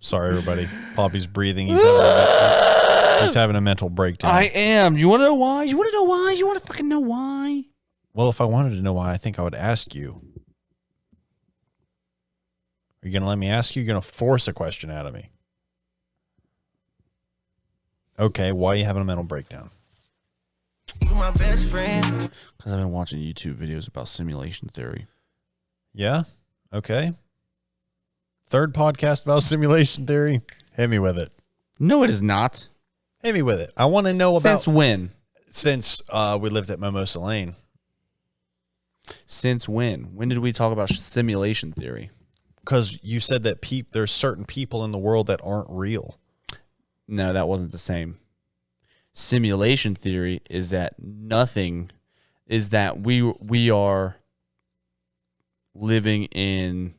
Sorry, everybody. Poppy's breathing. He's having a mental breakdown. I am. You want to know why? You want to know why? You want to fucking know why? Well, if I wanted to know why, I think I would ask you. Are you going to let me ask you? You're going to force a question out of me. Okay, why are you having a mental breakdown? You're my best friend. Because I've been watching YouTube videos about simulation theory. Yeah? Okay. Third podcast about simulation theory. Hit me with it. No, it is not. Hit me with it. I want to know about... Since when? Since we lived at Mimosa Lane. Since when? When did we talk about simulation theory? Because you said that there's certain people in the world that aren't real. No, that wasn't the same. Simulation theory is that we are living in...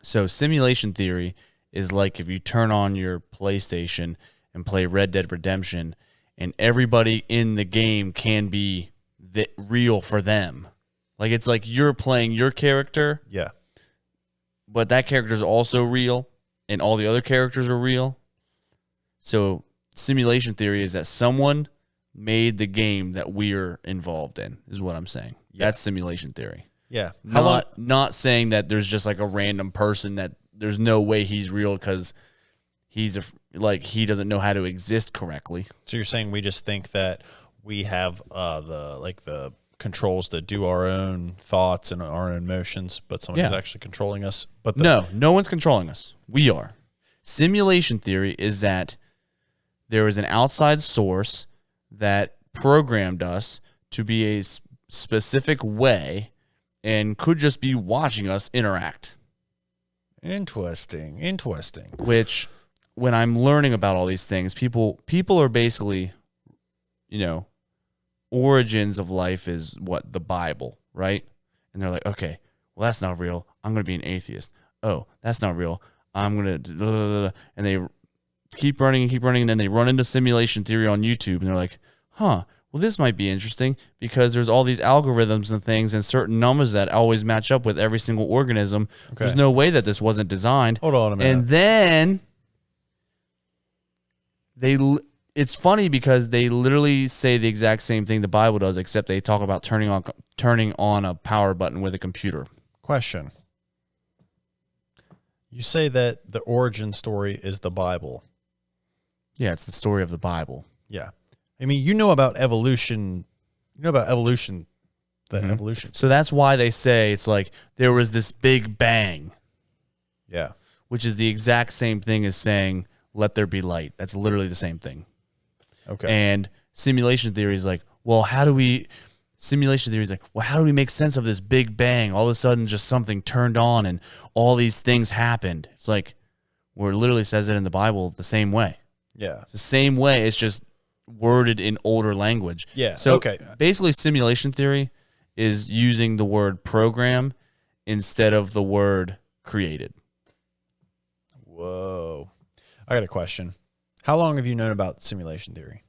So simulation theory is like if you turn on your PlayStation and play Red Dead Redemption and everybody in the game can be real for them. Like it's like you're playing your character. Yeah. But that character is also real and all the other characters are real. So simulation theory is that someone made the game that we're involved in is what I'm saying. Yeah. That's simulation theory. Yeah. Not saying that there's just like a random person that there's no way he's real because he doesn't know how to exist correctly. So you're saying we just think that we have the controls that do our own thoughts and our own motions, but somebody's actually controlling us. But no one's controlling us. We are. Simulation theory is that there is an outside source that programmed us to be a specific way and could just be watching us interact. Interesting. Which, when I'm learning about all these things, people are basically, origins of life is what? The Bible, right? And they're like, okay, well, that's not real. I'm going to be an atheist. Oh, that's not real. I'm going to... And they keep running, and then they run into simulation theory on YouTube, and they're like, well, this might be interesting because there's all these algorithms and things and certain numbers that always match up with every single organism. Okay. There's no way that this wasn't designed. Hold on a minute. And then it's funny because they literally say the exact same thing the Bible does, except they talk about turning on a power button with a computer. Question. You say that the origin story is the Bible. Yeah, it's the story of the Bible. Yeah. I mean, you know about evolution. Evolution. So that's why they say it's like there was this big bang. Yeah. Which is the exact same thing as saying, let there be light. That's literally the same thing. Okay. And simulation theory is like, well, how do we make sense of this big bang? All of a sudden, just something turned on and all these things happened. It's like, where it literally says it in the Bible the same way. Yeah. It's the same way. It's just worded in older language. Yeah. So okay. Basically, simulation theory is using the word program instead of the word created. Whoa. I got a question. How long have you known about simulation theory?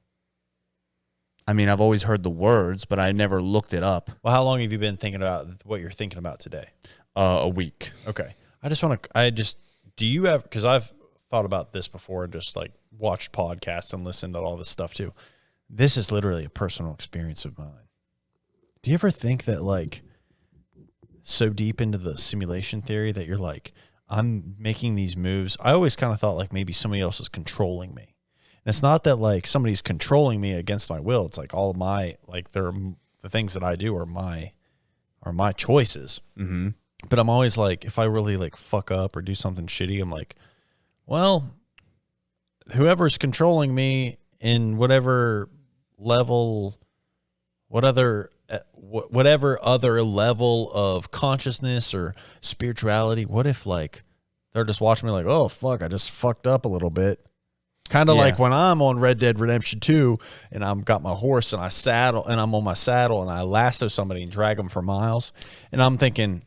I mean, I've always heard the words, but I never looked it up. Well, how long have you been thinking about what you're thinking about today? A week. Okay. Do you have, because I've thought about this before and just like watched podcasts and listened to all this stuff too. This is literally a personal experience of mine. Do you ever think that like so deep into the simulation theory that you're like, I'm making these moves? I always kind of thought like maybe somebody else is controlling me. And it's not that like somebody's controlling me against my will. It's like all of my, like the things that I do are my choices. Mm-hmm. But I'm always like, if I really like fuck up or do something shitty, I'm like, well, whoever's controlling me in whatever level, whatever other level of consciousness or spirituality, what if like they're just watching me like, oh fuck, I just fucked up a little bit. Kind of like when I'm on Red Dead Redemption 2 and I've got my horse and I'm on my saddle and I lasso somebody and drag them for miles. And I'm thinking,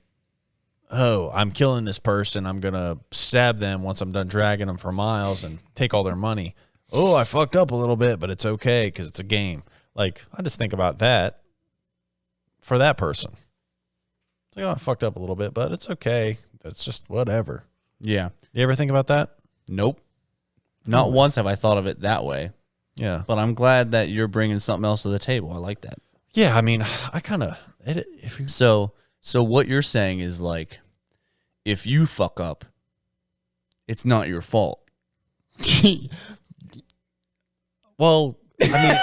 oh, I'm killing this person. I'm going to stab them once I'm done dragging them for miles and take all their money. Oh, I fucked up a little bit, but it's okay because it's a game. Like, I just think about that for that person. It's like, oh, I fucked up a little bit, but it's okay. That's just whatever. Yeah. You ever think about that? Nope. Not once have I thought of it that way. Yeah. But I'm glad that you're bringing something else to the table. I like that. Yeah, I mean, I kind of... So what you're saying is like, if you fuck up, it's not your fault. Well, I mean,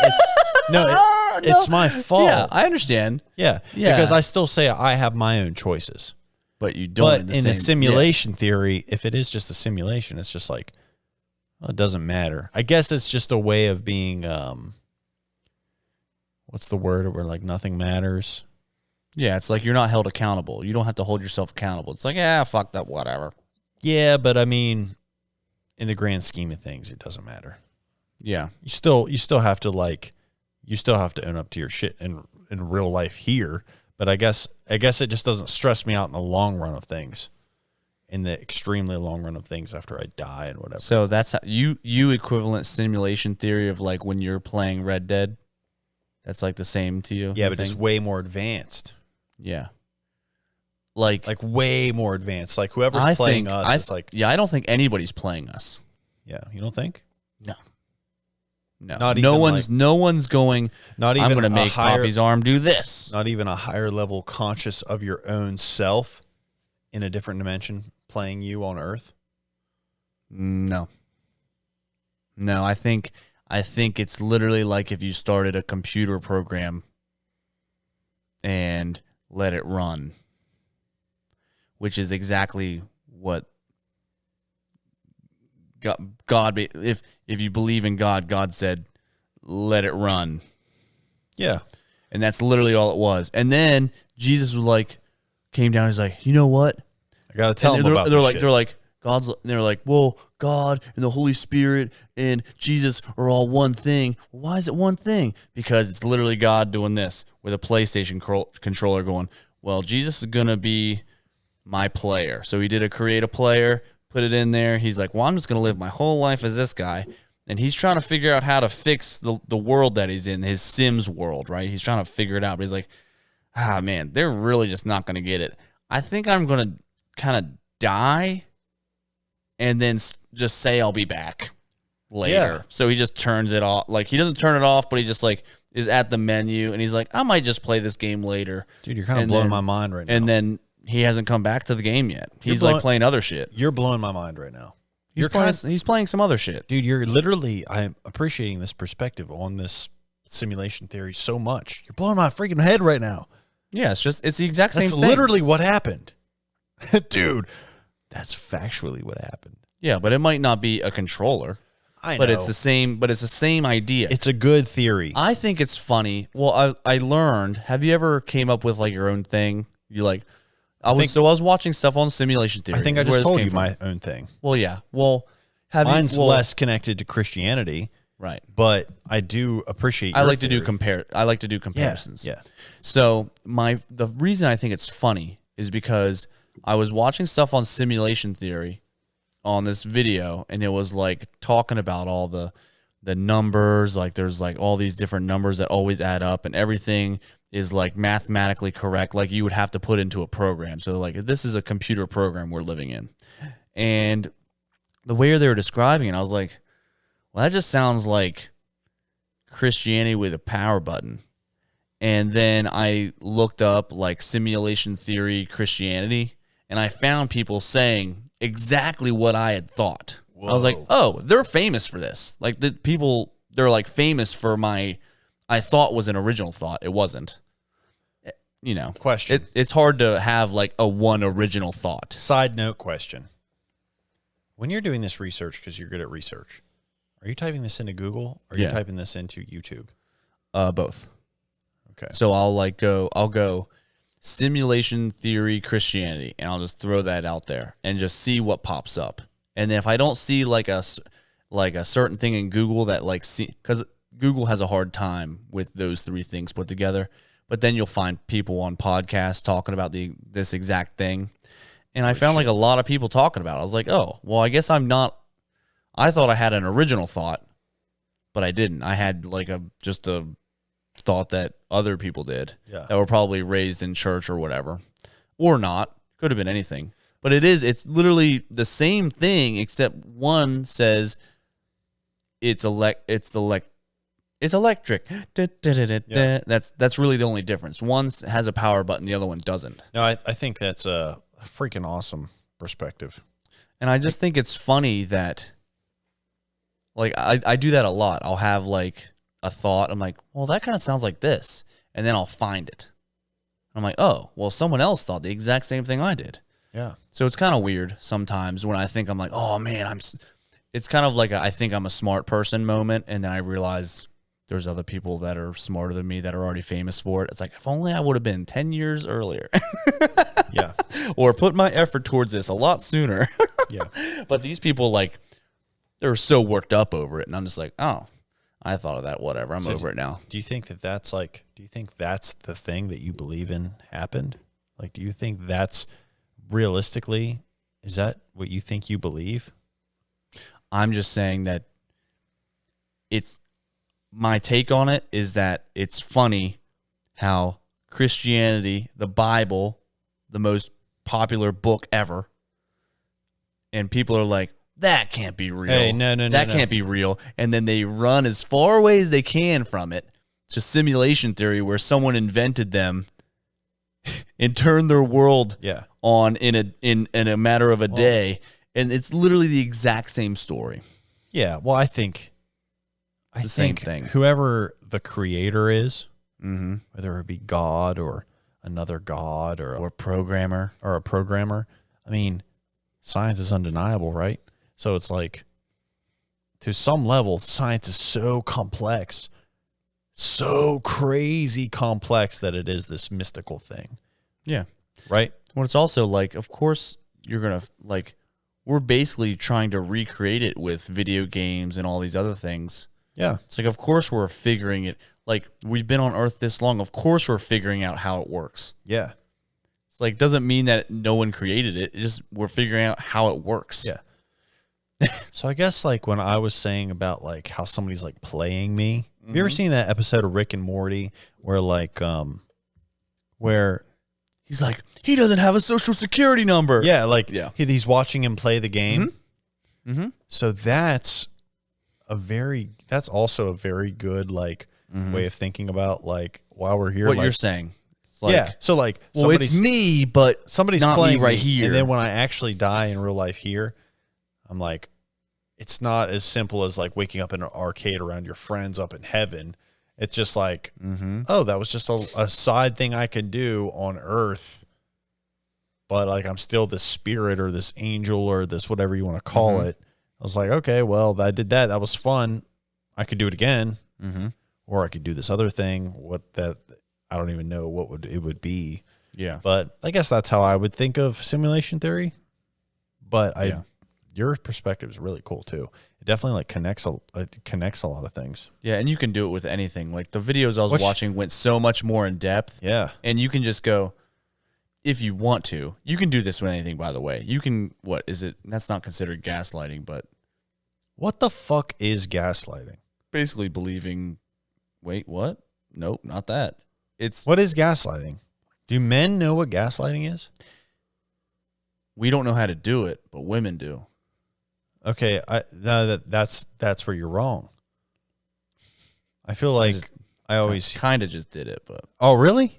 it's my fault. Yeah, I understand. Yeah, Yeah. because I still say I have my own choices. But you don't. But in a simulation theory, if it is just a simulation, it's just like, well, it doesn't matter. I guess it's just a way of being, what's the word where like nothing matters? Yeah, it's like you're not held accountable. You don't have to hold yourself accountable. It's like, fuck that, whatever. Yeah, but I mean, in the grand scheme of things, it doesn't matter. Yeah. You still have to own up to your shit in real life here. But I guess it just doesn't stress me out in the long run of things, in the extremely long run of things after I die and whatever. So that's how you equivalent simulation theory of like when you're playing Red Dead. That's like the same to you. Yeah, but it's way more advanced. Yeah. Like way more advanced. Like whoever's playing us, it's like, yeah, I don't think anybody's playing us. Yeah, you don't think? No. No one's going. Not even I'm going to make Poppy's arm do this. Not even a higher level conscious of your own self in a different dimension playing you on Earth. No. I think it's literally like if you started a computer program and let it run, which is exactly what God, if you believe in God, God said, let it run. Yeah. And that's literally all it was. And then Jesus was like, came down. He's like, you know what? I got to tell them about this shit. They're like, they're like, well, God and the Holy Spirit and Jesus are all one thing. Why is it one thing? Because it's literally God doing this with a PlayStation controller going, well, Jesus is going to be my player. So he did create a player, put it in there. He's like, well, I'm just going to live my whole life as this guy. And he's trying to figure out how to fix the world that he's in, his Sims world, right? He's trying to figure it out. But he's like, man, they're really just not going to get it. I think I'm going to kind of die and then just say I'll be back later. Yeah. So he just turns it off. Like, he doesn't turn it off, but he just like is at the menu. And he's like, I might just play this game later. Dude, you're kind of blowing my mind right now. And then he hasn't come back to the game yet. He's like playing other shit. You're blowing my mind right now. He's playing some other shit. Dude, I'm appreciating this perspective on this simulation theory so much. You're blowing my freaking head right now. Yeah, it's the exact same thing. That's literally what happened. Dude, that's factually what happened. Yeah, but it might not be a controller. I know. But it's the same idea. It's a good theory. I think it's funny. Well, I learned, have you ever came up with like your own thing? You like I was watching stuff on simulation theory. I think I just told you my own thing. Well, yeah. Well, mine's less connected to Christianity, right? But I do appreciate. I like to do comparisons. Yeah. So the reason I think it's funny is because I was watching stuff on simulation theory on this video, and it was like talking about all the numbers. Like there's like all these different numbers that always add up, and everything is like mathematically correct, like you would have to put into a program. So like this is a computer program we're living in. And the way they were describing it, I was like, well, that just sounds like Christianity with a power button. And then I looked up like simulation theory Christianity, and I found people saying exactly what I had thought. Whoa. I was like, oh, they're famous for this. Like they're like famous for I thought was an original thought. It wasn't. You know. Question. It's hard to have like a one original thought. Side note question. When you're doing this research, because you're good at research, are you typing this into Google or are you typing this into YouTube? Both. Okay. So I'll go simulation theory Christianity, and I'll just throw that out there and just see what pops up. And if I don't see like a certain thing in Google that because Google has a hard time with those three things put together, but then you'll find people on podcasts talking about this exact thing. And I found like a lot of people talking about it. I was like, oh, well, I guess I'm not. I thought I had an original thought, but I didn't. I had like just a thought that other people did that were probably raised in church or whatever, or not. Could have been anything. But it's literally the same thing, except one says it's electric. Yeah. That's really the only difference. One has a power button, the other one doesn't. No, I think that's a freaking awesome perspective. And I just think it's funny that, like, I do that a lot. I'll have, like, a thought. I'm like, well, that kind of sounds like this. And then I'll find it. I'm like, oh, well, someone else thought the exact same thing I did. Yeah. So it's kind of weird sometimes when I think I'm like, oh, man, it's kind of like I think I'm a smart person moment. And then I realize there's other people that are smarter than me that are already famous for it. It's like, if only I would have been 10 years earlier. Yeah. Or put my effort towards this a lot sooner. Yeah. But these people, like, they're so worked up over it. And I'm just like, oh, I thought of that. Whatever. I'm over it now. Do you think that's the thing that you believe in happened? Like, do you think that's realistically, is that what you think you believe? I'm just saying that my take on it is that it's funny how Christianity, the Bible, the most popular book ever, and people are like, that can't be real. Hey, no. That can't be real. And then they run as far away as they can from it to simulation theory, where someone invented them and turned their world on in a matter of a day. And it's literally the exact same story. Yeah. Well, I think the same thing. Whoever the creator is, Mm-hmm. whether it be God or another God or Or programmer. a programmer, I mean, science is undeniable, right? So it's like, to some level, science is so complex, so crazy complex that it is this mystical thing. Yeah. Right? Well, it's also like, of course, you're going to, like, we're basically trying to recreate it with video games and all these other things. Yeah. It's like, of course, we're figuring it. Like, we've been on Earth this long. Of course, we're figuring out how it works. Yeah. It's like, doesn't mean that no one created it. It's just we're figuring out how it works. Yeah. So I guess, like, when I was saying about, like, how somebody's, like, playing me, have you ever seen that episode of Rick and Morty where, like, where He's like, he doesn't have a social security number. yeah, like, Yeah. he's watching him play the game. Mm-hmm. So that's also a very good, like, way of thinking about, like, while we're here. What like, you're saying. It's like, yeah. So, like, well, it's me, but somebody's not playing me right me, here. and then when I actually die in real life here, I'm like, it's not as simple as, like, waking up in an arcade around your friends up in heaven. It's just like, oh, that was just a side thing I can do on Earth, but, like, I'm still this spirit or this angel or this whatever you want to call it. I was like, okay, well, I did that. That was fun. I could do it again, or I could do this other thing. I don't even know what it would be. Yeah. But I guess that's how I would think of simulation theory. But your perspective is really cool too. It definitely, like, connects a lot of things. Yeah, and you can do it with anything. Like, the videos I was watching went so much more in depth. Yeah. And you can just go, if you want to. You can do this with anything, by the way. You can, what is it? That's not considered gaslighting, but What the fuck is gaslighting? basically believing, wait, what? Nope, not that. What is gaslighting? Do men know what gaslighting is? We don't know how to do it, but women do. Okay, that's where you're wrong. I feel like I always kind of just did it, but Oh, really?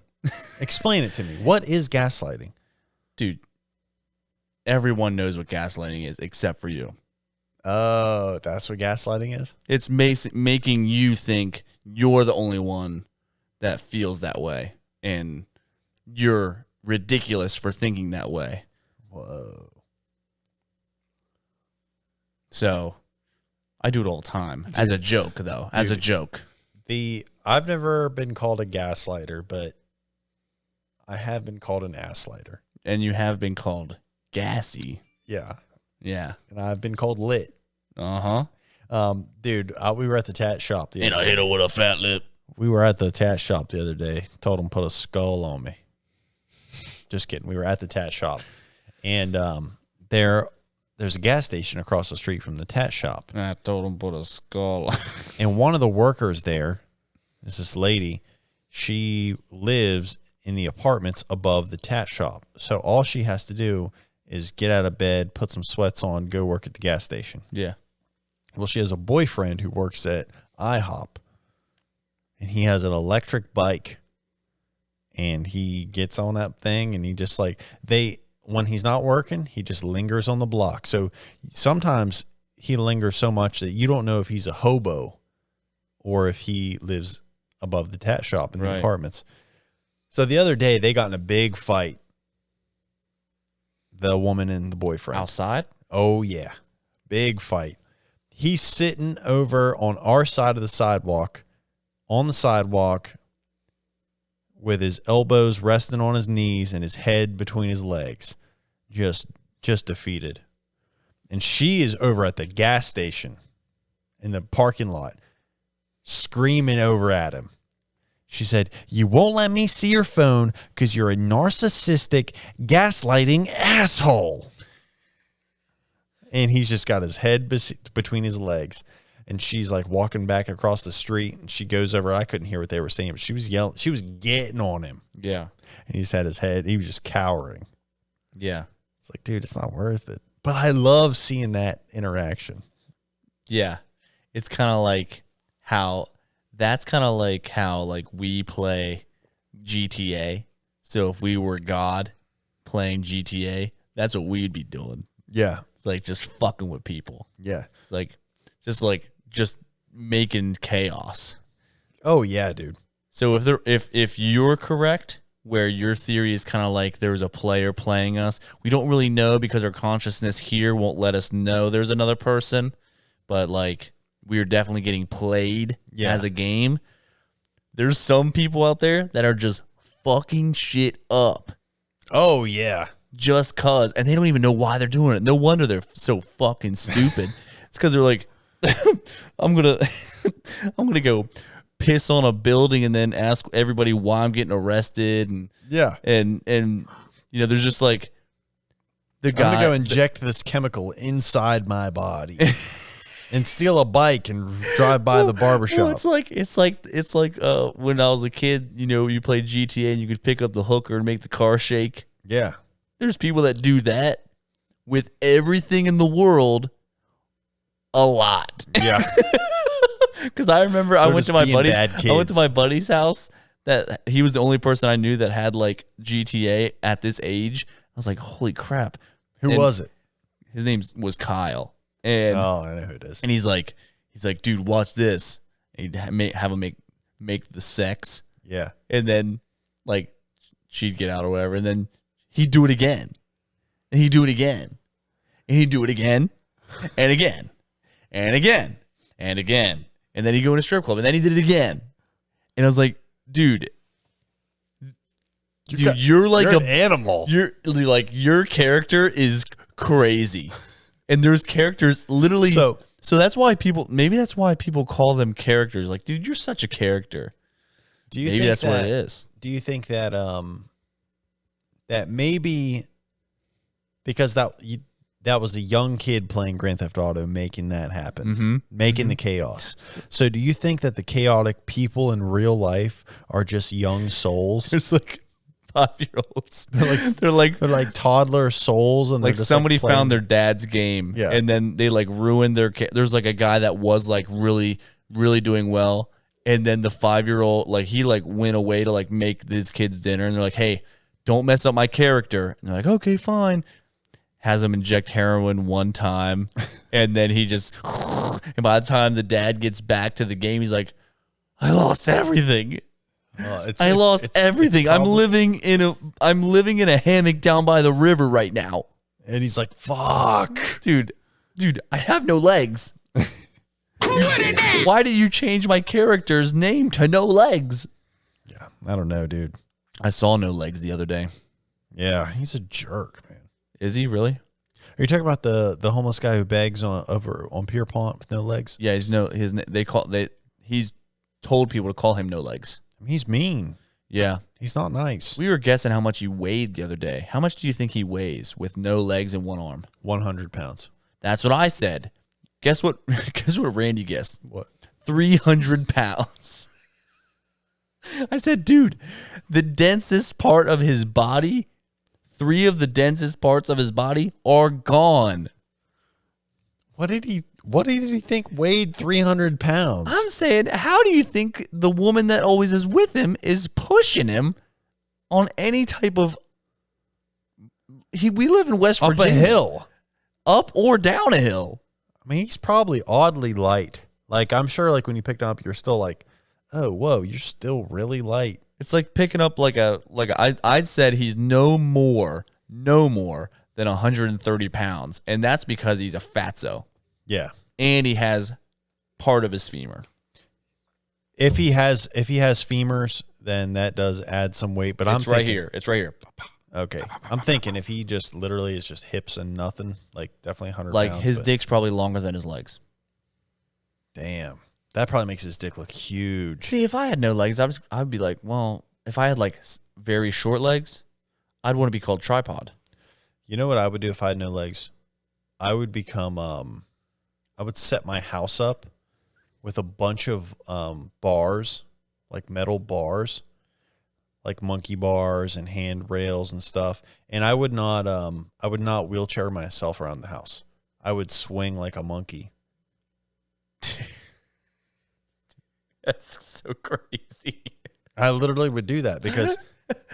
Explain it to me. What is gaslighting? dude, everyone knows what gaslighting is except for you. Oh, that's what gaslighting is? It's making you think you're the only one that feels that way, and you're ridiculous for thinking that way. Whoa. So I do it all the time. As a joke, though. As a joke. I've never been called a gaslighter, but I have been called an asslighter. And you have been called gassy. Yeah. Yeah. And I've been called lit. Uh-huh. Dude, we were at the tat shop the other day. hit her with a fat lip. We were at the tat shop the other day. Told them put a skull on me. Just kidding. We were at the tat shop. And there's a gas station across the street from the tat shop. I told him put a skull. And one of the workers there is this lady. She lives in the apartments above the tat shop. So all she has to do is get out of bed, put some sweats on, go work at the gas station. Yeah. Well, she has a boyfriend who works at IHOP, and he has an electric bike, and he gets on that thing, and he just like, when he's not working, he just lingers on the block. So sometimes he lingers so much that you don't know if he's a hobo or if he lives above the tat shop in the apartments. So the other day they got in a big fight, the woman and the boyfriend. Outside? Oh, yeah. Big fight. He's sitting over on our side of the sidewalk, on the sidewalk, with his elbows resting on his knees and his head between his legs, just defeated. And she is over at the gas station in the parking lot, screaming over at him. She said, "You won't let me see your phone because you're a narcissistic, gaslighting asshole." And he's just got his head between his legs. And she's like walking back across the street, and she goes over. I couldn't hear what they were saying, but she was yelling. She was getting on him. Yeah. And he just had his head. He was just cowering. Yeah. It's like, dude, it's not worth it. But I love seeing that interaction. Yeah. It's kind of like how we play GTA. So if we were God playing GTA, that's what we'd be doing. Yeah. It's like just fucking with people. Yeah. It's like just making chaos. Oh yeah, dude. So if you're correct, where your theory is kind of like there was a player playing us, we don't really know because our consciousness here won't let us know there's another person, but like we are definitely getting played as a game. There's some people out there that are just fucking shit up. Oh yeah. Just cause, and they don't even know why they're doing it. No wonder they're so fucking stupid. It's because they're like, I'm gonna go piss on a building and then ask everybody why I'm getting arrested, and you know, there's just like the guy. I'm gonna go inject this chemical inside my body and steal a bike and drive by the barbershop. Well, it's like when I was a kid, you know, you played GTA and you could pick up the hooker and make the car shake. Yeah. There's people that do that with everything in the world a lot. Yeah. Because I remember I went to my buddy's house that he was the only person I knew that had like GTA at this age. I was like, holy crap. Who was it? His name was Kyle. And I know who it is. And he's like, dude, watch this. And he'd have him make the sex. Yeah. And then like she'd get out or whatever. And then he'd do it again. And he'd do it again. And he'd do it again. And again. And again. And again. And then he'd go in a strip club. And then he did it again. And I was like, dude, you're like an animal. You're like, your character is crazy. And there's characters literally. So that's why people call them characters. Like, dude, you're such a character. Maybe that's what it is. Do you think that that maybe because that was a young kid playing Grand Theft Auto making that happen, making the chaos. So do you think that the chaotic people in real life are just young souls? It's like 5-year-olds. They're like toddler souls, and like just somebody like found their dad's game, and then they like ruined their. There's like a guy that was like really, really doing well, and then the 5-year-old like he like went away to like make his kids dinner, and they're like, hey, don't mess up my character. And they're like, okay, fine. Has him inject heroin one time, and then he just. And by the time the dad gets back to the game, he's like, I lost everything. I lost everything. I'm living in a hammock down by the river right now. And he's like, fuck. Dude, I have no legs. Why did you change my character's name to No Legs? Yeah, I don't know, dude. I saw No Legs the other day. Yeah, he's a jerk, man. Is he really? Are you talking about the homeless guy who begs over on Pierpont with no legs? Yeah, he's told people to call him No Legs. He's mean. Yeah. He's not nice. We were guessing how much he weighed the other day. How much do you think he weighs with no legs and one arm? 100 pounds. That's what I said. Guess what? Guess what Randy guessed? What? 300 pounds. I said, dude, the densest part of his body, 3 of the densest parts of his body are gone. What did he think weighed 300 pounds? I'm saying, how do you think the woman that always is with him is pushing him on any type of... We live in West Virginia. Up a hill. Up or down a hill. I mean, he's probably oddly light. Like, I'm sure, like, when you picked him up, you're still like, oh, whoa, you're still really light. It's like picking up I'd said he's no more than 130 pounds. And that's because he's a fatso. Yeah. And he has part of his femur. If he has femurs, then that does add some weight. But It's right here. It's right here. Okay. I'm thinking if he just literally is just hips and nothing, like definitely 100 Like pounds. his dick's probably longer than his legs. Damn. That probably makes his dick look huge. See, if I had no legs, I'd be like, well, if I had like very short legs, I'd want to be called tripod. You know what I would do if I had no legs? I would become I would set my house up with a bunch of bars, like metal bars, like monkey bars and handrails and stuff. And I would not wheelchair myself around the house. I would swing like a monkey. That's so crazy. I literally would do that because,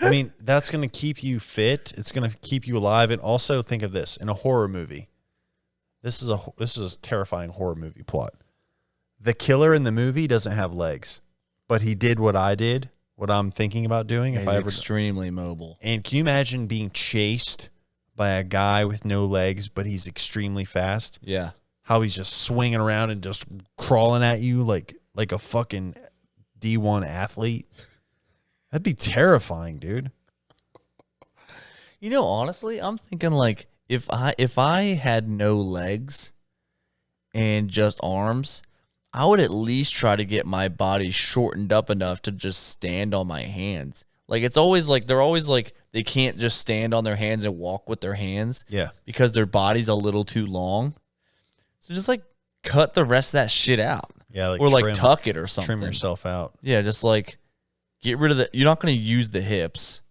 I mean, that's going to keep you fit. It's going to keep you alive. And also think of this in a horror movie. This is a terrifying horror movie plot. The killer in the movie doesn't have legs, but he did what I did, what I'm thinking about doing. He's extremely mobile. And can you imagine being chased by a guy with no legs, but he's extremely fast? Yeah. How he's just swinging around and just crawling at you like a fucking D1 athlete. That'd be terrifying, dude. You know, honestly, I'm thinking like if I had no legs and just arms, I would at least try to get my body shortened up enough to just stand on my hands. Like it's always like they're always like they can't just stand on their hands and walk with their hands. Yeah. Because their body's a little too long. So just like cut the rest of that shit out. Yeah, like or like tuck it or something. Trim yourself out. Yeah, just like get rid of the. You're not going to use the hips.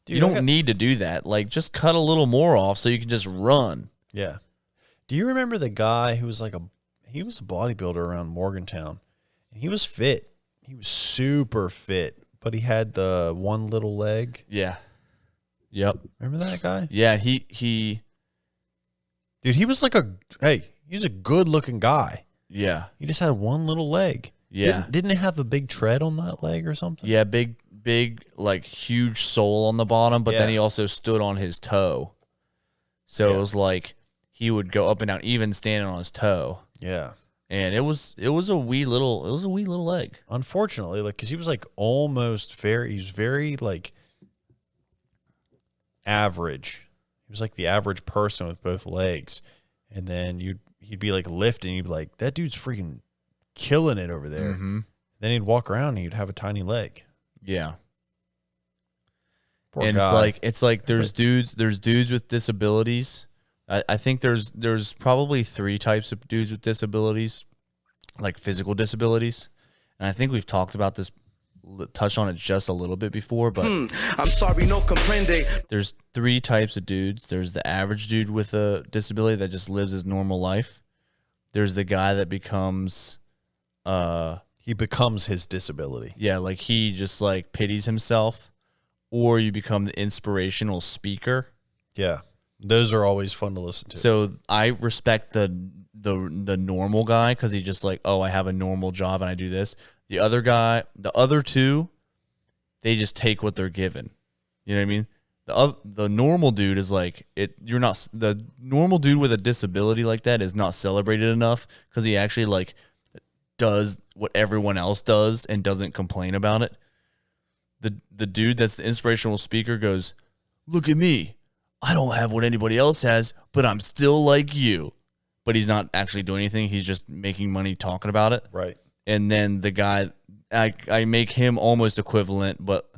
Dude, you don't need to do that. Like just cut a little more off so you can just run. Yeah. Do you remember the guy who was he was a bodybuilder around Morgantown, and he was fit. He was super fit, but he had the one little leg. Yeah. Yep. Remember that guy? Yeah. He. Dude, he was he's a good looking guy. Yeah. He just had one little leg. Yeah. Didn't it have a big tread on that leg or something? Yeah, big, like huge sole on the bottom, but then Yeah. he also stood on his toe. So it was like he would go up and down, even standing on his toe. Yeah. And it was a wee little leg. Unfortunately, because he was he was very like average. He was like the average person with both legs. And then he'd be like lifting, you'd be like, that dude's freaking killing it over there. Mm-hmm. Then he'd walk around and he'd have a tiny leg. Yeah. Poor and guy. it's like there's dudes with disabilities. I think there's probably 3 types of dudes with disabilities, like physical disabilities. And I think we've talked about this, touched on it just a little bit before, but I'm sorry, no comprende. there's 3 types of dudes. There's the average dude with a disability that just lives his normal life. There's the guy that becomes he becomes his disability. yeah, like he just like pities himself, or you become the inspirational speaker. Yeah. Those are always fun to listen to. So I respect the normal guy because he just like, oh, I have a normal job and I do this. The other guy, the other 2, they just take what they're given. You know what I mean? The normal dude is like you're not the normal dude with a disability like that is not celebrated enough because he actually like does what everyone else does and doesn't complain about it. The dude that's the inspirational speaker goes, look at me. I don't have what anybody else has, but I'm still like you. But he's not actually doing anything. He's just making money talking about it. Right. And then the guy, I make him almost equivalent, but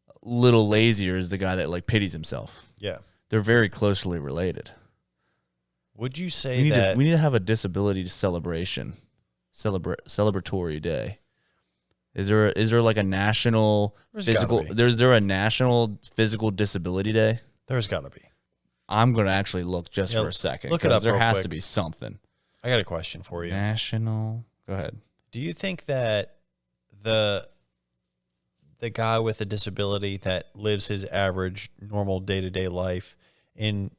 a little lazier is the guy that like pities himself. Yeah. They're very closely related. Would you say We need, that we need to have a disability celebration, celebratory day. Is there like a national There's physical? gotta be. Is there a national physical disability day? There's got to be. I'm gonna actually look just Yeah, for a second. look it 'cause up There real has quick. to be something. I got a question for you. National. Go ahead. Do you think that the guy with a disability that lives his average normal day-to-day life and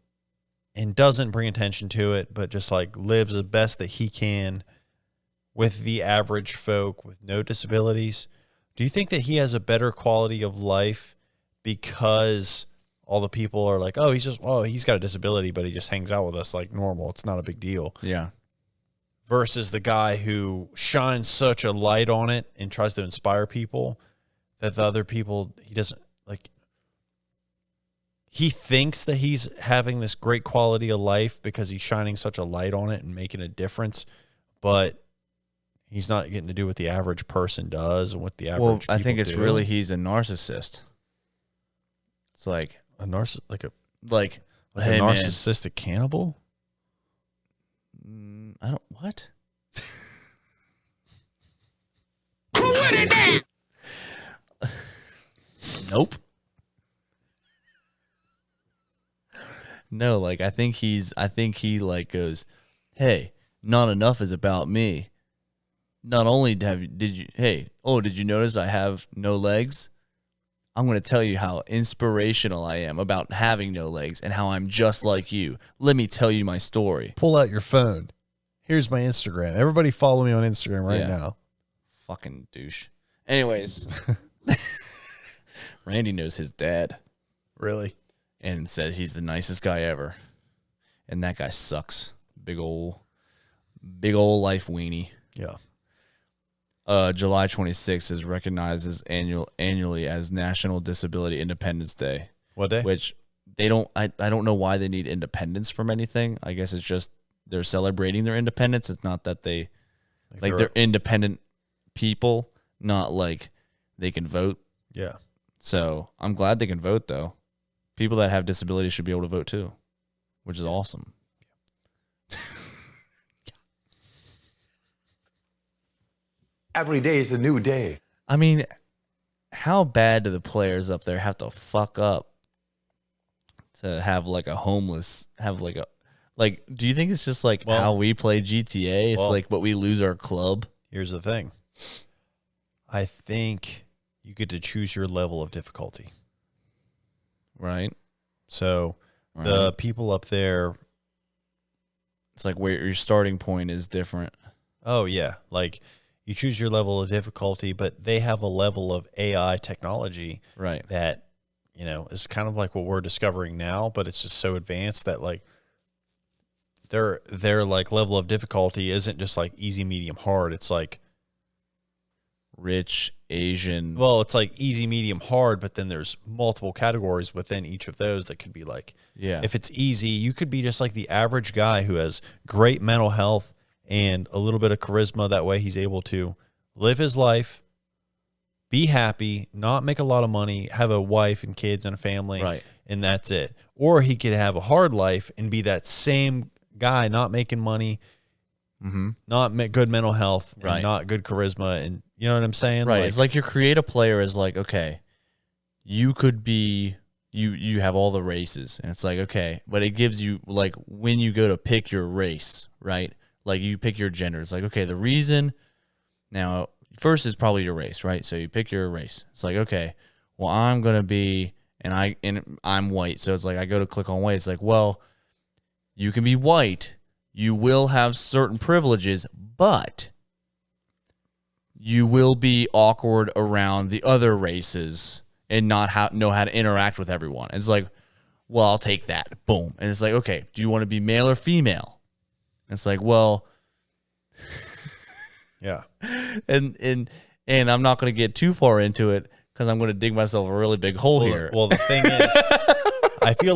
doesn't bring attention to it, but just like lives the best that he can with the average folk with no disabilities, do you think that he has a better quality of life because all the people are like, oh, he's got a disability, but he just hangs out with us like normal. It's not a big deal. Yeah. Versus the guy who shines such a light on it and tries to inspire people that the other people, he doesn't like. He thinks that he's having this great quality of life because he's shining such a light on it and making a difference, but he's not getting to do what the average person does and what the average Well, I people think it's do. really he's a narcissist. It's like a narcissist, like a hey, man. narcissistic cannibal. I don't what. Nope. No, like I think he like goes, hey, not enough is about me. Not only did you notice I have no legs? I'm going to tell you how inspirational I am about having no legs and how I'm just like you. Let me tell you my story. Pull out your phone. Here's my Instagram. Everybody follow me on Instagram right Yeah. now. Fucking douche. Anyways, Randy knows his dad Really? and says he's the nicest guy ever. And that guy sucks. Big old life weenie. Yeah. July 26th is recognized as annually as National Disability Independence Day. What day? Which they don't I don't know why they need independence from anything. I guess it's just they're celebrating their independence. It's not that they like they're independent people, not like they can vote. Yeah. So I'm glad they can vote though. People that have disabilities should be able to vote too, which is awesome. Every day is a new day. I mean, how bad do the players up there have to fuck up to have like a homeless, do you think it's just like how we play GTA? It's like, but we lose our club. Here's the thing. I think you get to choose your level of difficulty. Right. So the people up there. It's like where your starting point is different. Oh, yeah. Like you choose your level of difficulty, but they have a level of AI technology Right. that, is kind of like what we're discovering now, but it's just so advanced that like their like level of difficulty isn't just like easy, medium, hard. It's like Rich, Asian. well, it's like easy, medium, hard, but then there's multiple categories within each of those that could be like, Yeah. if it's easy, you could be just like the average guy who has great mental health and a little bit of charisma. That way he's able to live his life, be happy, not make a lot of money, have a wife and kids and a family, Right. and that's it. Or he could have a hard life and be that same guy, not making money, not good mental health, and Right. not good charisma, and you know what I'm saying? Right. It's like your creative player is like, okay, you could be you have all the races, and it's like, okay, but it gives you like when you go to pick your race, right? Like you pick your gender. It's like, okay, the reason now first is probably your race, right? So you pick your race. It's like, okay, well, I'm gonna be and I'm white. So it's like I go to click on white. It's like, well, you can be white. You will have certain privileges, but you will be awkward around the other races and not know how to interact with everyone. And it's like, well, I'll take that. Boom. And it's like, okay, do you want to be male or female? And it's like, well, yeah. and I'm not going to get too far into it because I'm going to dig myself a really big hole here. Well, the thing is, I feel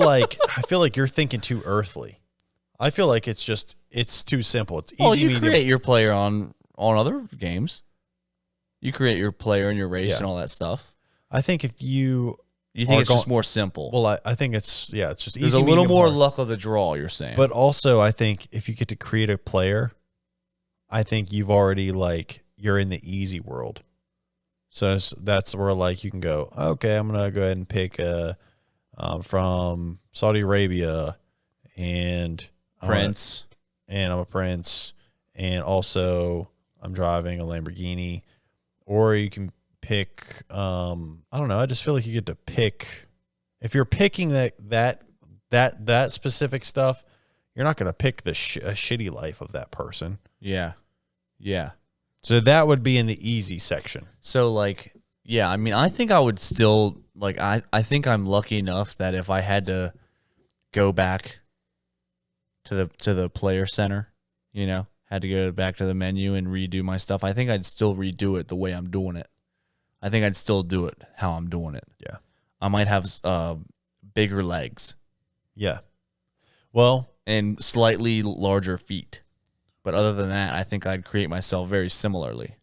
like you're thinking too earthly. I feel like it's too simple. It's easy. Well, you medium. create your player on other games. You create your player and your race and all that stuff. I think if you think it's just more simple. Well, I think it's just There's easy. a little medium, more hard. luck of the draw, you're saying. But also, I think if you get to create a player, I think you've already you're in the easy world. So that's where like you can go, okay, I'm gonna go ahead and pick from Saudi Arabia, and Prince. I'm a prince, and also I'm driving a Lamborghini. Or you can pick, I don't know. I just feel like you get to pick. If you're picking that specific stuff, you're not going to pick a shitty life of that person. Yeah. Yeah. So that would be in the easy section. So like, yeah, I mean, I think I would still like, I think I'm lucky enough that if I had to go back to the player center, you know, had to go back to the menu and redo my stuff, I think I'd still redo it the way I'm doing it. I think I'd still do it how I'm doing it. Yeah. I might have bigger legs. Yeah. Well, and slightly larger feet. But other than that, I think I'd create myself very similarly.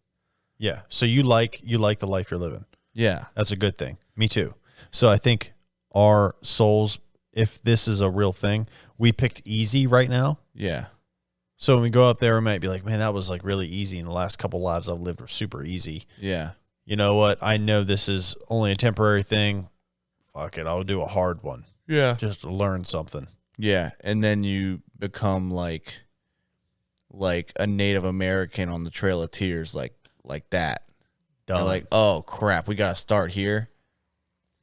yeah. So you like the life you're living. Yeah. That's a good thing. Me too. So I think our souls, if this is a real thing, we picked easy right now. Yeah. So when we go up there, we might be like, man, that was like really easy. And the last couple lives I've lived were super easy. Yeah. You know what? I know this is only a temporary thing. Fuck it. I'll do a hard one Yeah. just to learn something. Yeah. And then you become like a Native American on the Trail of Tears, like that. Done. You're like, oh crap, we gotta start here.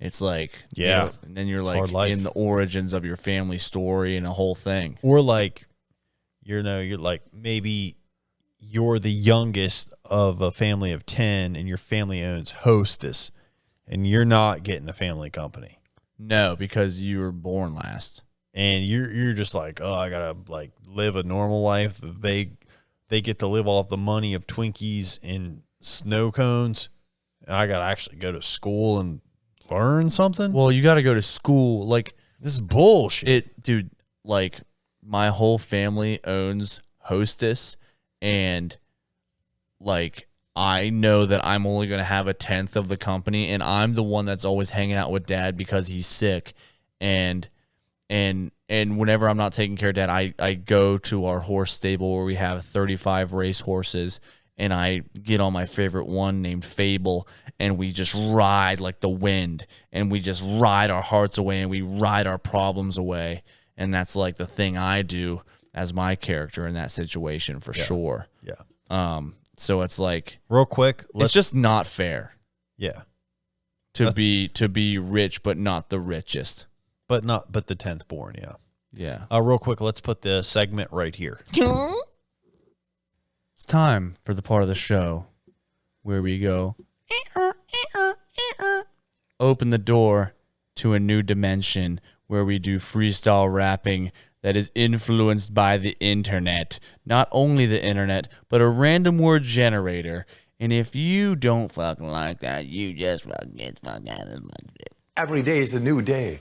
It's like, Yeah. you know, and then you're It's hard like life. in the origins of your family story and a whole thing. Or like, you know, you're like, maybe you're the youngest of a family of 10 and your family owns Hostess and you're not getting the family company. No, because you were born last. And you're just like, oh, I gotta like live a normal life. They get to live off the money of Twinkies and snow cones. And I gotta actually go to school and learn something. Well, you gotta go to school. Like, This is bullshit. dude, like my whole family owns Hostess, and like I know that I'm only going to have a 10th of the company, and I'm the one that's always hanging out with Dad because he's sick, and whenever I'm not taking care of Dad, I go to our horse stable where we have 35 race horses, and I get on my favorite one named Fable, and we just ride like the wind, and we just ride our hearts away, and we ride our problems away. And that's like the thing I do as my character in that situation for sure. Yeah. So it's like, Real quick, it's just not fair yeah. to be rich, but not the richest. But the 10th born, yeah. Yeah. Real quick, let's put the segment right here. It's time for the part of the show where we go open the door to a new dimension where we do freestyle rapping that is influenced by the internet. Not only the internet, but a random word generator. And if you don't fucking like that, you just fucking get fucked out of this shit. Every day is a new day.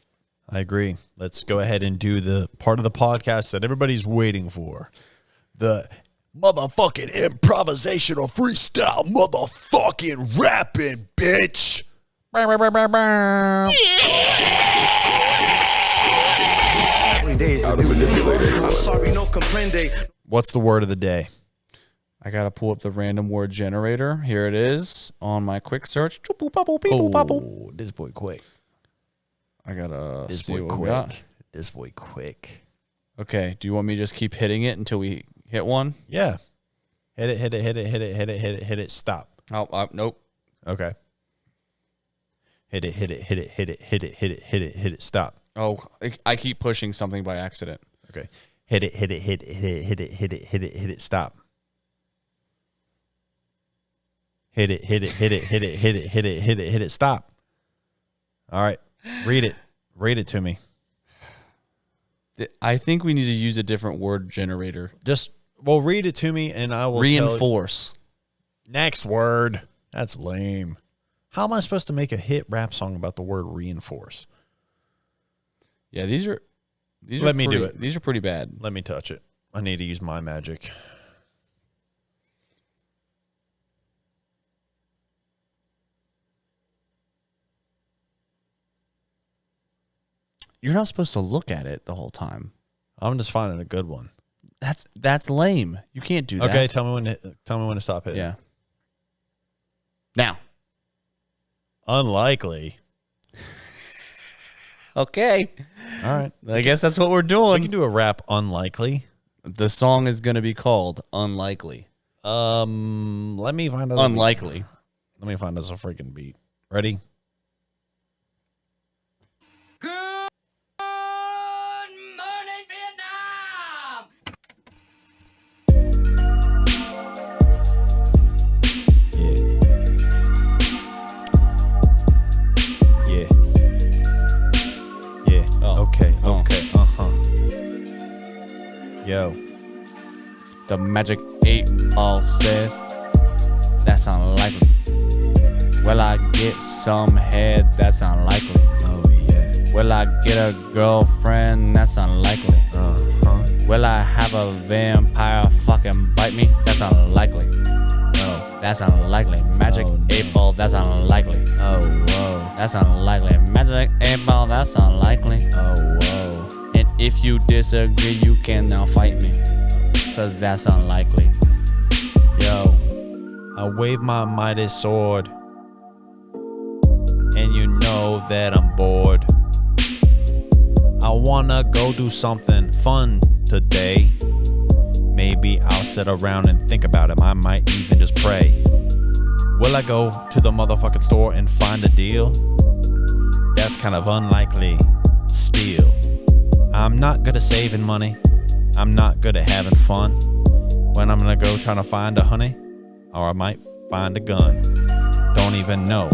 I agree. Let's go ahead and do the part of the podcast that everybody's waiting for. The motherfucking improvisational freestyle motherfucking rapping, bitch. Every day is a new day. I'm sorry, no comprende. What's the word of the day? I gotta pull up the random word generator. Here it is on my quick search. Oh, this boy quick. I gotta This see boy what we got. quick. This boy quick. Okay, do you want me to just keep hitting it until we hit one? Yeah. Hit it, hit it, hit it, hit it, hit it, hit it, hit it. Stop. Oh, nope. Okay. Hit it, hit it, hit it, hit it, hit it, hit it, hit it, hit it. Stop. Oh, I keep pushing something by accident. Okay. Hit it, hit it, hit it, hit it, hit it, hit it, hit it, hit it. Stop. Hit it, hit it, hit it, hit it, hit it, hit it, hit it, hit it. Stop. All right. Read it. Read it to me. I think we need to use a different word generator. Read it to me and I will Reinforce. Next word. That's lame. How am I supposed to make a hit rap song about the word reinforce? Yeah, these are Let me do it. These are pretty bad. Let me touch it. I need to use my magic. You're not supposed to look at it the whole time. I'm just finding a good one. That's lame. You can't do that. Okay, tell me when to stop hitting. Yeah. Now. Unlikely. Okay. All right. I guess that's what we're We doing. can do a rap unlikely. The song is going to be called Unlikely. Let me find out. Unlikely. Let me find us a freaking beat. Ready? Yeah. Yeah. Oh. Okay. Oh. Okay. Yo. The Magic 8 Ball says that's unlikely. Will I get some head? That's unlikely. Oh yeah. Will I get a girlfriend? That's unlikely. Will I have a vampire fucking bite me? That's unlikely. No, that's unlikely. Magic 8 Ball, that's unlikely. Oh whoa. That's unlikely. Magic 8 Ball, that's unlikely. Oh whoa. And if you disagree, you can now fight me. Cause that's unlikely. Yo. I wave my mighty sword. And you know that I'm bored. I wanna go do something fun today. Maybe I'll sit around and think about it. I might even just pray. Will I go to the motherfucking store and find a deal? That's kind of unlikely still. I'm not good at saving money. I'm not good at having fun. When I'm gonna go trying to find a honey, or I might find a gun. Don't even know.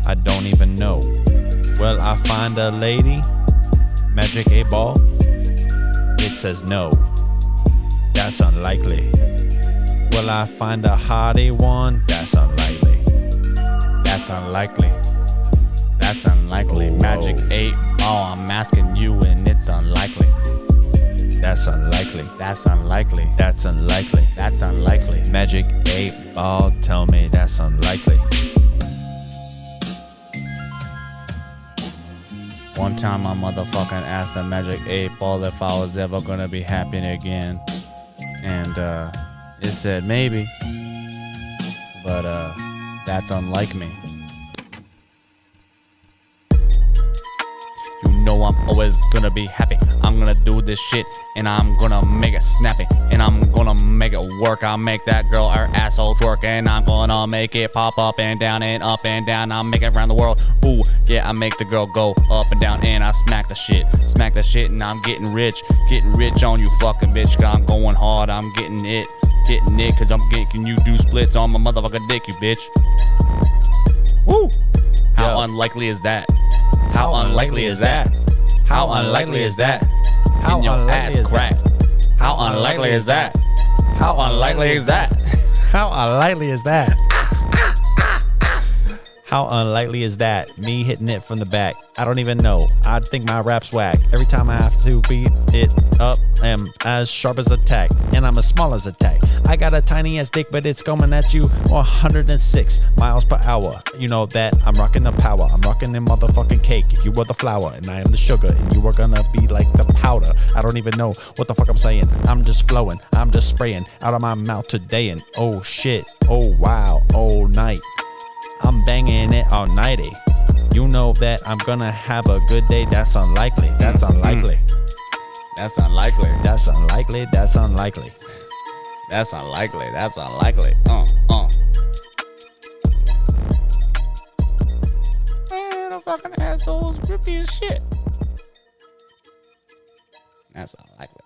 I don't even know. Will I find a lady? Magic 8 Ball? It says no. That's unlikely. Will I find a hottie one? That's unlikely. That's unlikely. That's unlikely. Oh, Magic whoa. 8 Ball, I'm asking you and it's unlikely. That's unlikely. That's unlikely. That's unlikely. That's unlikely. Magic 8 Ball, tell me that's unlikely. One time I motherfucking asked the Magic 8 Ball if I was ever gonna be happy again. And it said maybe. But that's unlike me. You know I'm always gonna be happy. I'm gonna do this shit and I'm gonna make it snappy. And I'm gonna make it work. I'll make that girl her asshole twerk. And I'm gonna make it pop up and down and up and down. I'll make it around the world. Ooh, yeah, I make the girl go up and down. And I smack the shit. Smack the shit and I'm getting rich. Getting rich on you fucking bitch. Cause I'm going hard, I'm getting it. Getting it cause I'm getting you do splits on my motherfucking dick, you bitch. Woo! How Yo. unlikely is that? How unlikely is that? How unlikely is that? How In your unlikely ass is crack. How unlikely is that? How unlikely is that? How unlikely is that? How unlikely is that? Me hitting it from the back. I don't even know. I think my rap's whack. Every time I have to beat it up, I'm as sharp as attack. And I'm as small as attack. I got a tiny ass dick, but it's coming at you 106 miles per hour. You know that I'm rocking the power. I'm rocking the motherfucking cake. If you were the flour and I am the sugar, and you are gonna be like the powder. I don't even know what the fuck I'm saying. I'm just flowing. I'm just spraying out of my mouth today. And oh shit. Oh wow. Oh night. I'm banging it all nighty. You know that I'm gonna have a good day. That's unlikely. That's unlikely. That's unlikely. That's unlikely. That's unlikely. That's unlikely. That's unlikely. Man, the fucking asshole's grippy as shit. That's unlikely.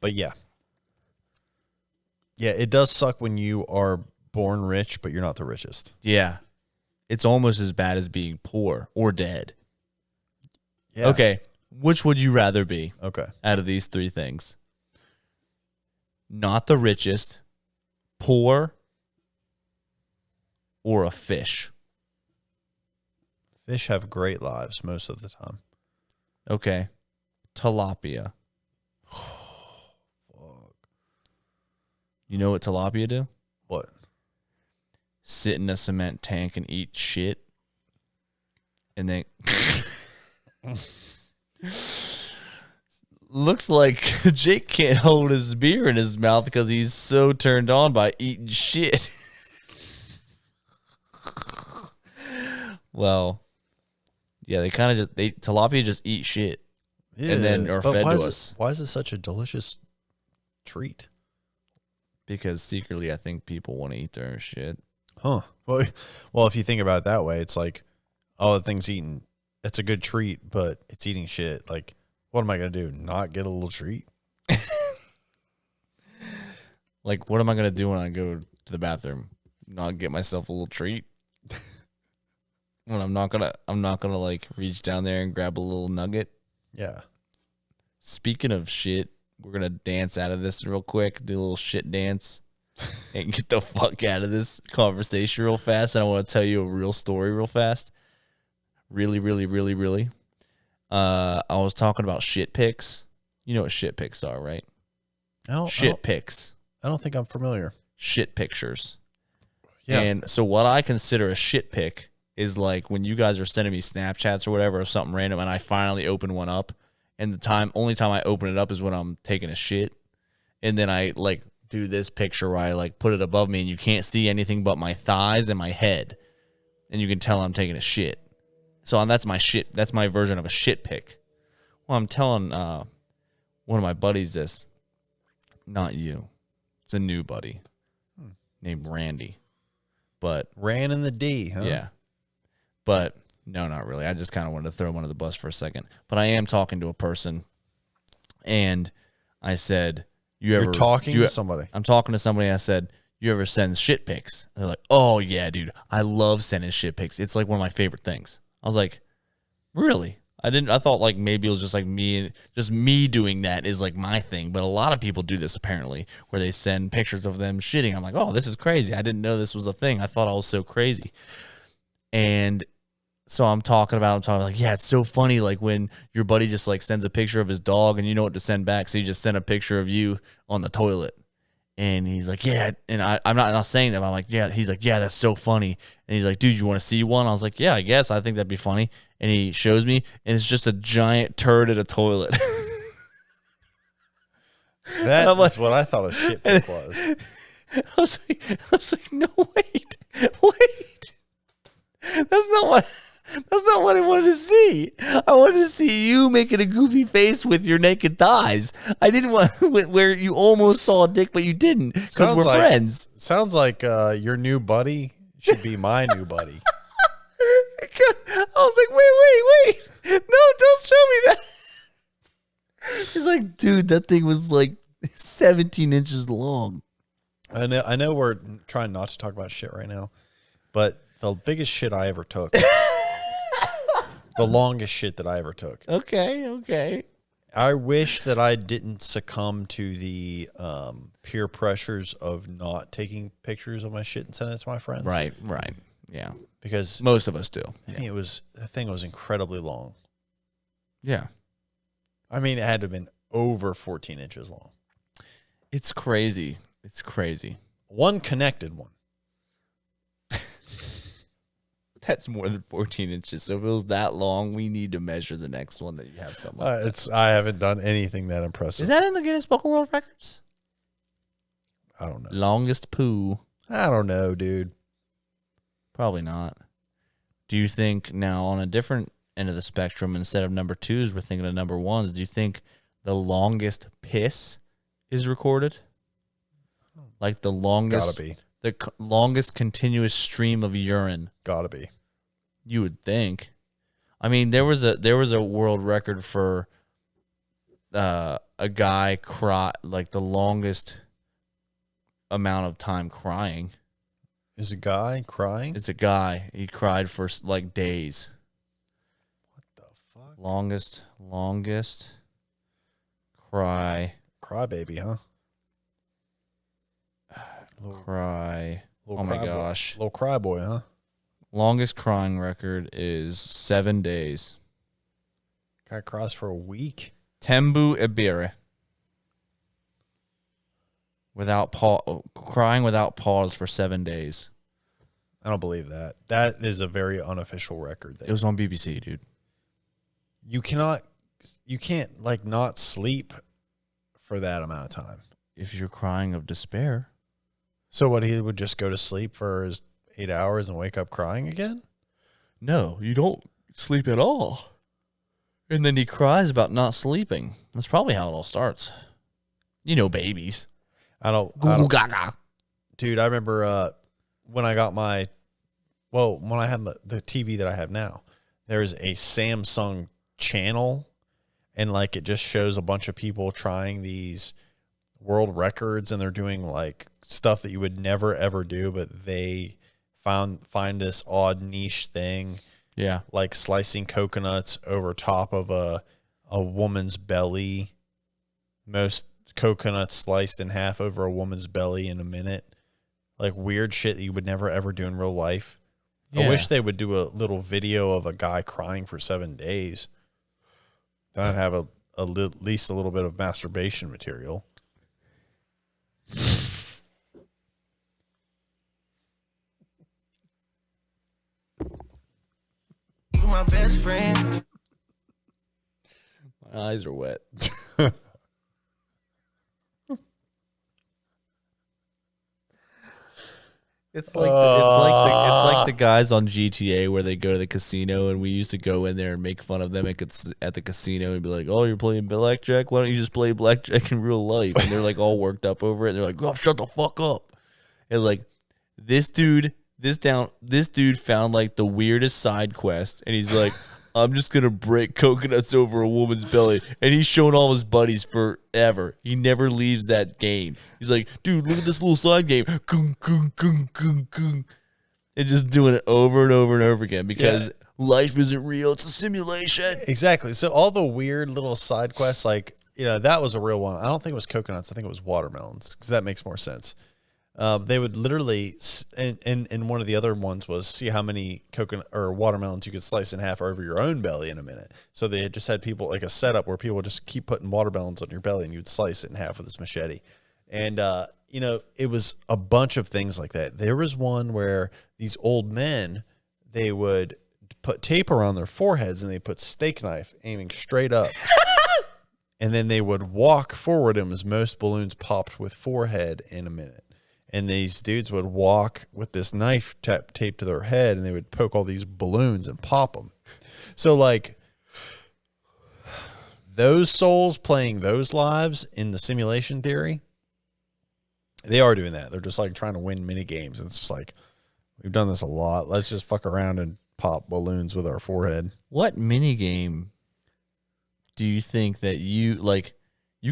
But yeah. Yeah, it does suck when you are born rich, but you're not the richest. Yeah. It's almost as bad as being poor or dead. Yeah. Okay. Which would you rather be Okay. out of these three things? Not the richest, poor, or a fish? Fish have great lives most of the time. Okay. Tilapia. You know what tilapia do? What? Sit in a cement tank and eat shit. And then Looks like Jake can't hold his beer in his mouth because he's so turned on by eating shit. Well, yeah, they kind of tilapia just eat shit and then are fed to us. Why is it such a delicious treat? Because secretly, I think people want to eat their own shit. Huh. Well, if you think about it that way, it's like, oh, the thing's eating. It's a good treat, but it's eating shit. Like, what am I going to do? Not get a little treat? Like, what am I going to do when I go to the bathroom? Not get myself a little treat? When I'm not gonna like reach down there and grab a little nugget. Yeah. Speaking of shit, we're gonna dance out of this real quick, do a little shit dance, and get the fuck out of this conversation real fast. And I want to tell you a real story real fast. Really, really, really, really. I was talking about shit pics. You know what shit pics are, right? Shit pics. I don't think I'm familiar. Shit pictures. Yeah. And so what I consider a shit pic is like when you guys are sending me Snapchats or whatever or something random and I finally open one up, and the only time I open it up is when I'm taking a shit. And then I like do this picture where I like put it above me and you can't see anything but my thighs and my head. And you can tell I'm taking a shit. So that's my shit. That's my version of a shit pic. Well, I'm telling one of my buddies this. Not you. It's a new buddy named Randy. But Ran in the D, huh? yeah. But no, not really. I just kind of wanted to throw him under the bus for a second. But I am talking to a person, and I said, You're talking to somebody. I'm talking to somebody. I said, you ever send shit pics? They're like, oh, yeah, dude. I love sending shit pics. It's like one of my favorite things. I was like, really? I thought like maybe it was just like me doing that is like my thing. But a lot of people do this apparently, where they send pictures of them shitting. I'm like, oh, this is crazy. I didn't know this was a thing. I thought I was so crazy. And so I'm talking like, yeah, it's so funny. Like when your buddy just like sends a picture of his dog and you know what to send back. So you just send a picture of you on the toilet. And he's like, yeah. And I'm not saying that. But I'm like, yeah. He's like, yeah, that's so funny. And he's like, dude, you want to see one? I was like, yeah, I guess. I think that'd be funny. And he shows me, and it's just a giant turd at a toilet. That's like, what I thought a shit pic was. I was like, no, wait. That's not what I wanted to see. I wanted to see you making a goofy face with your naked thighs. I didn't want where you almost saw a dick, but you didn't because we're friends. Sounds like your new buddy should be my new buddy. I was like, wait. No, don't show me that. He's like, dude, that thing was like 17 inches long. I know we're trying not to talk about shit right now, but the biggest shit I ever took, the longest shit that I ever took. Okay. I wish that I didn't succumb to the peer pressures of not taking pictures of my shit and sending it to my friends. Right. Yeah. Because most of us do. I think that thing was incredibly long. Yeah. I mean, it had to have been over 14 inches long. It's crazy. One connected one. That's more than 14 inches. So if it was that long, we need to measure the next one that you have something like that. I haven't done anything that impressive. Is that in the Guinness Book of World Records? I don't know. Longest poo. I don't know, dude. Probably not. Do you think now on a different end of the spectrum, instead of number twos, we're thinking of number ones? Do you think the longest piss is recorded? Like the longest, gotta be the longest continuous stream of urine. Gotta be. You would think. I mean, there was a world record for a guy like the longest amount of time crying. Is a guy crying? It's a guy. He cried for like days. What the fuck? Longest cry. Cry baby, huh? Cry. Oh my gosh. Little cry boy, huh? Longest crying record is 7 days. Guy cries for a week. Tembu Ibire. Crying without pause for 7 days. I don't believe that. That is a very unofficial record. It was on BBC, dude. You cannot you can't like not sleep for that amount of time. If you're crying of despair. So what, he would just go to sleep for his 8 hours and wake up crying again? No, you don't sleep at all. And then he cries about not sleeping. That's probably how it all starts. You know, babies. I don't Gaga. dude, I remember when I got when I had the TV that I have now, there's a Samsung channel, and like it just shows a bunch of people trying these world records, and they're doing like stuff that you would never ever do, but they find this odd niche thing. Yeah. Like slicing coconuts over top of a woman's belly. Most coconuts sliced in half over a woman's belly in a minute. Like weird shit that you would never ever do in real life. Yeah. I wish they would do a little video of a guy crying for 7 days. Then I'd have at least a little bit of masturbation material. You my best friend. My eyes are wet. It's like the guys on GTA where they go to the casino, and we used to go in there and make fun of them at the casino and be like, "Oh, you're playing blackjack? Why don't you just play blackjack in real life?" And they're like all worked up over it. And they're like, "Oh, shut the fuck up!" And like this dude found like the weirdest side quest, and he's like, "I'm just gonna break coconuts over a woman's belly," and he's shown all his buddies forever. He never leaves that game. He's like, "Dude, look at this little side game," and just doing it over and over and over again because life isn't real; it's a simulation. Exactly. So all the weird little side quests, like, you know, that was a real one. I don't think it was coconuts. I think it was watermelons, because that makes more sense. They would literally, and one of the other ones was see how many coconut or watermelons you could slice in half over your own belly in a minute. So they had just had people like a setup where people would just keep putting watermelons on your belly, and you'd slice it in half with this machete. And, you know, it was a bunch of things like that. There was one where these old men, they would put tape around their foreheads, and they put steak knife aiming straight up. And then they would walk forward, and as most balloons popped with forehead in a minute. And these dudes would walk with this knife taped to their head, and they would poke all these balloons and pop them. So, like, those souls playing those lives in the simulation theory, they are doing that. They're just, like, trying to win mini games. And it's just like, we've done this a lot. Let's just fuck around and pop balloons with our forehead. What mini game do you think that you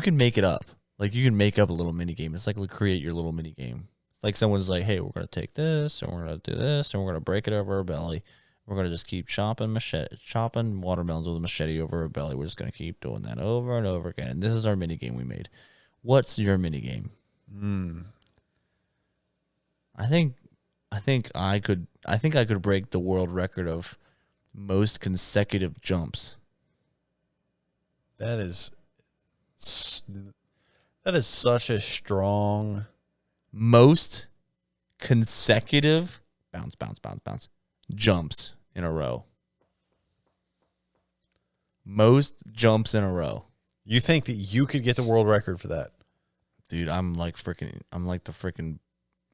can make it up? Like, you can make up a little mini game. It's like create your little mini game. It's like someone's like, "Hey, we're going to take this, and we're going to do this, and we're going to break it over our belly. We're going to just keep chopping watermelons with a machete over our belly. We're just going to keep doing that over and over again. And this is our mini game we made." What's your mini game? I think I could break the world record of most consecutive jumps. That is such a strong... Most consecutive bounce jumps in a row. Most jumps in a row. You think that you could get the world record for that? Dude, I'm like the freaking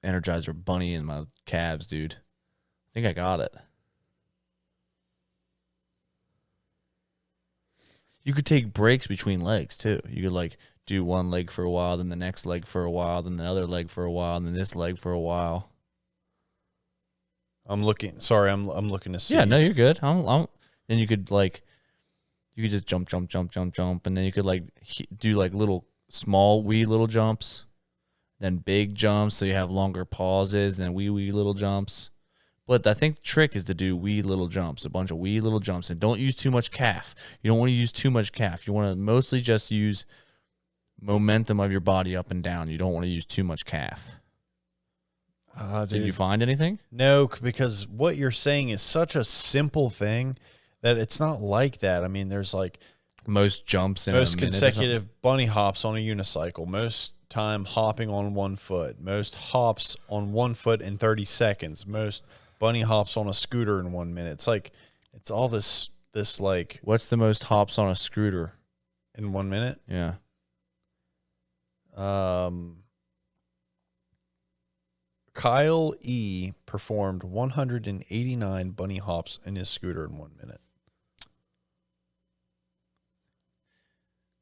Energizer bunny in my calves, dude. I think I got it. You could take breaks between legs too. You could like do one leg for a while, then the next leg for a while, then the other leg for a while, and then this leg for a while. I'm looking. Sorry, I'm looking to see. Yeah, no, you're good. Then you could just jump, and then you could like do like little small wee little jumps, then big jumps, so you have longer pauses, then wee little jumps. But I think the trick is to do wee little jumps, a bunch of wee little jumps, and don't use too much calf. You don't want to use too much calf. You want to mostly just use momentum of your body up and down. You don't want to use too much calf. Did you find anything? No, because what you're saying is such a simple thing that it's not like that. I mean, there's like most jumps in most consecutive bunny hops on a unicycle, most time hopping on one foot, most hops on 1 foot in 30 seconds, most bunny hops on a scooter in 1 minute. It's like, it's all this like What's the most hops on a scooter? in 1 minute. Yeah. Kyle E performed 189 bunny hops in his scooter in 1 minute.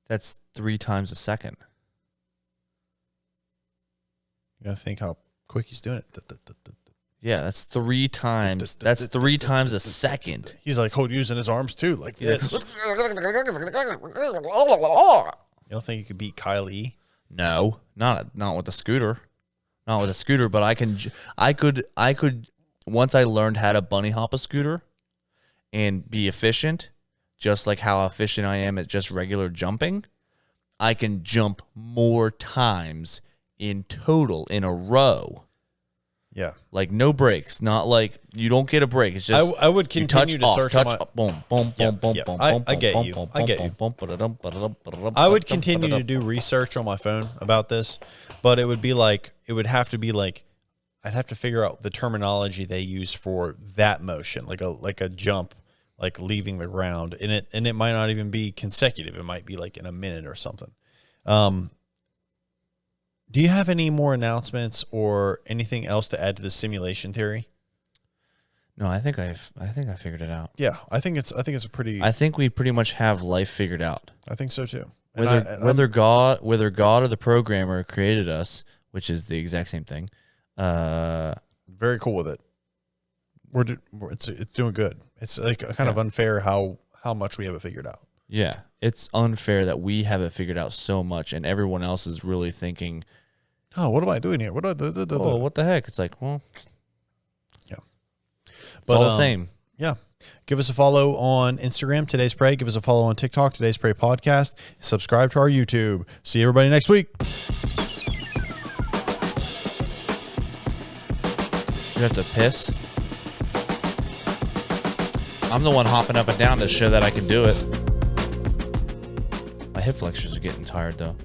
That's 3 times a second. You gotta think how quick he's doing it. Yeah, that's 3 times. That's 3 times a second. He's like using his arms too, like this. You don't think you could beat Kyle E? No, not with the scooter. Not with a scooter, but I could once I learned how to bunny hop a scooter and be efficient, just like how efficient I am at just regular jumping, I can jump more times in total in a row. Yeah. Like no breaks, not like you don't get a break. It's just I would continue to search touch, my boom, boom, Yeah, boom, boom, yeah. boom, I boom, get boom, you. boom, I get boom, you. boom, boom, I would continue to do research on my phone about this, but it would have to be like I'd have to figure out the terminology they use for that motion, like a jump, like leaving the ground, and it might not even be consecutive. It might be like in a minute or something. Do you have any more announcements or anything else to add to the simulation theory? No, I think I figured it out. Yeah, I think it's a pretty. I think we pretty much have life figured out. I think so too. Whether God or the programmer created us, which is the exact same thing. Very cool with it. It's doing good. It's like kind of unfair how much we have it figured out. Yeah, it's unfair that we have it figured out so much, and everyone else is really thinking, "Oh, what am I doing here? What what the heck?" It's like, well, yeah, it's all the same. Yeah. Give us a follow on Instagram, Today's Pray. Give us a follow on TikTok, Today's Pray Podcast. Subscribe to our YouTube. See everybody next week. You have to piss. I'm the one hopping up and down to show that I can do it. My hip flexors are getting tired though.